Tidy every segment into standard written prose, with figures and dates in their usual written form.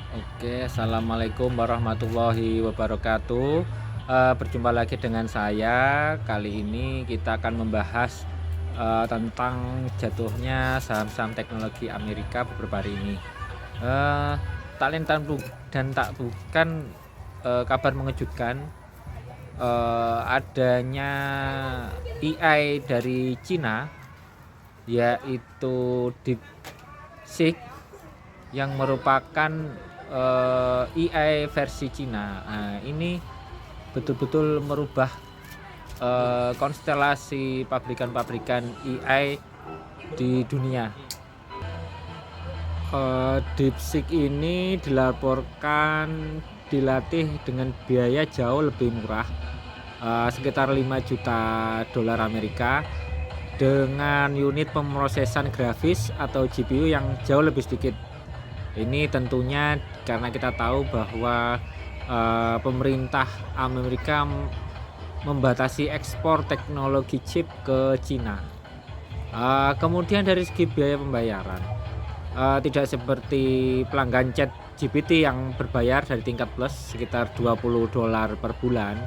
Oke, assalamualaikum warahmatullahi wabarakatuh. Berjumpa lagi dengan saya. Kali ini kita akan membahas tentang jatuhnya saham-saham teknologi Amerika beberapa hari ini. Eh, tak lain dan tak bukan kabar mengejutkan, adanya AI dari Cina, yaitu DeepSeek, yang merupakan AI versi Cina. Nah, ini betul-betul merubah konstelasi pabrikan-pabrikan AI di dunia. DeepSeek ini dilaporkan dilatih dengan biaya jauh lebih murah, sekitar 5 juta dolar Amerika, dengan unit pemrosesan grafis atau GPU yang jauh lebih sedikit. Ini tentunya karena kita tahu bahwa pemerintah Amerika membatasi ekspor teknologi chip ke Cina. Kemudian dari segi biaya pembayaran, tidak seperti pelanggan Chat GPT yang berbayar dari tingkat plus sekitar 20 dolar per bulan.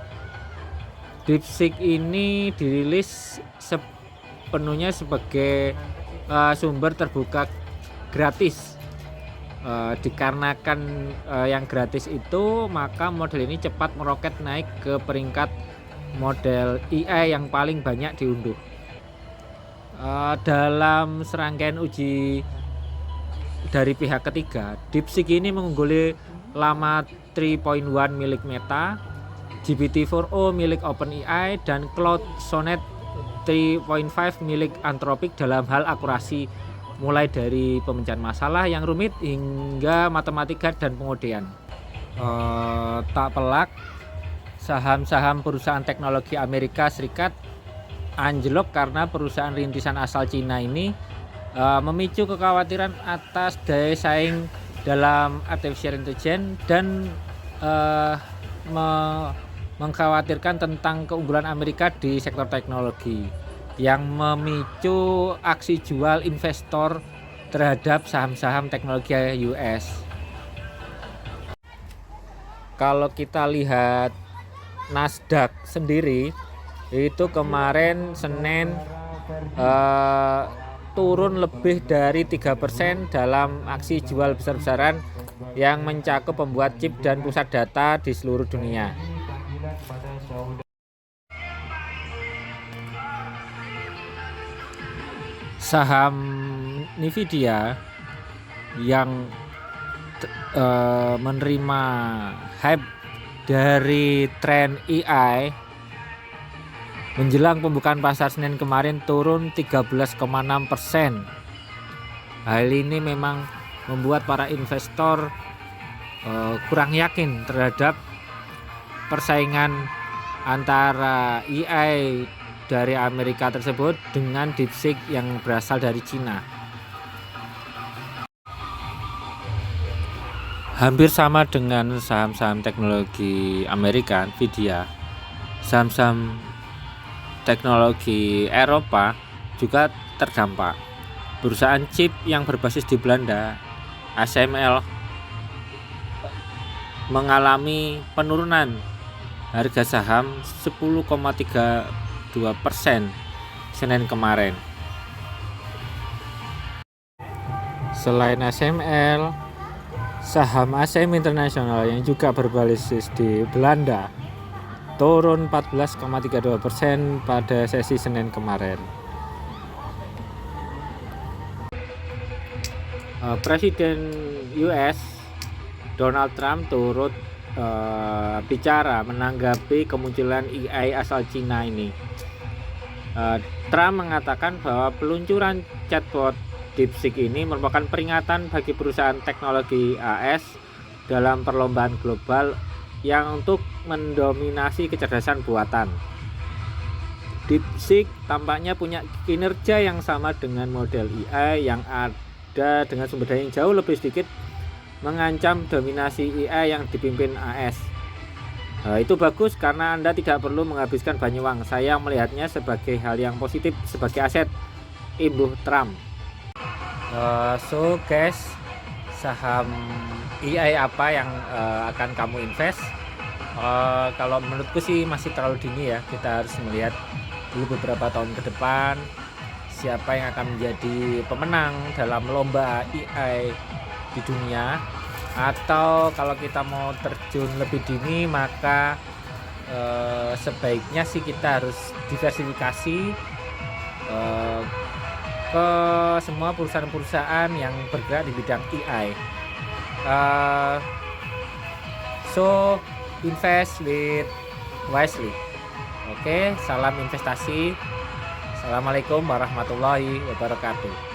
DeepSeek ini dirilis sepenuhnya sebagai sumber terbuka gratis. Dikarenakan yang gratis itu, maka model ini cepat meroket naik ke peringkat model AI yang paling banyak diunduh. Dalam serangkaian uji dari pihak ketiga, DeepSeek ini mengungguli Llama 3.1 milik Meta, GPT-4o milik OpenAI, dan Claude Sonnet 3.5 milik Anthropic dalam hal akurasi, mulai dari pemecahan masalah yang rumit hingga matematika dan pengodean. Tak pelak, saham-saham perusahaan teknologi Amerika Serikat anjlok karena perusahaan rintisan asal Cina ini memicu kekhawatiran atas daya saing dalam artificial intelligence dan mengkhawatirkan tentang keunggulan Amerika di sektor teknologi, yang memicu aksi jual investor terhadap saham-saham teknologi US. Kalau kita lihat Nasdaq sendiri, itu kemarin Senin turun lebih dari 3% dalam aksi jual besar-besaran yang mencakup pembuat chip dan pusat data di seluruh dunia. Saham Nvidia yang menerima hype dari tren AI menjelang pembukaan pasar Senin kemarin turun 13,6%. Hal ini memang membuat para investor kurang yakin terhadap persaingan antara AI dari Amerika tersebut dengan DeepSeek yang berasal dari Cina. Hampir sama dengan saham-saham teknologi Amerika, Nvidia, saham-saham teknologi Eropa juga terdampak. Perusahaan chip yang berbasis di Belanda, ASML, mengalami penurunan harga saham 10,32% Senin kemarin. Selain ASML, saham ASM International yang juga berbasis di Belanda turun 14,32% pada sesi Senin kemarin. Presiden US Donald Trump turut bicara menanggapi kemunculan AI asal Cina ini. Trump mengatakan bahwa peluncuran chatbot DeepSeek ini merupakan peringatan bagi perusahaan teknologi AS dalam perlombaan global yang untuk mendominasi kecerdasan buatan. DeepSeek tampaknya punya kinerja yang sama dengan model AI yang ada dengan sumber daya yang jauh lebih sedikit, mengancam dominasi AI yang dipimpin AS. Itu bagus karena Anda tidak perlu menghabiskan banyak uang. Saya melihatnya sebagai hal yang positif, sebagai aset, imbuh Trump. So guys, saham AI apa yang akan kamu invest? Kalau menurutku sih masih terlalu dini ya. Kita harus melihat dulu beberapa tahun ke depan siapa yang akan menjadi pemenang dalam lomba AI di dunia. Atau kalau kita mau terjun lebih dini, maka sebaiknya sih kita harus diversifikasi eh, ke semua perusahaan-perusahaan yang bergerak di bidang AI. Uh, so invest with wisely. Oke, salam investasi. Assalamualaikum warahmatullahi wabarakatuh.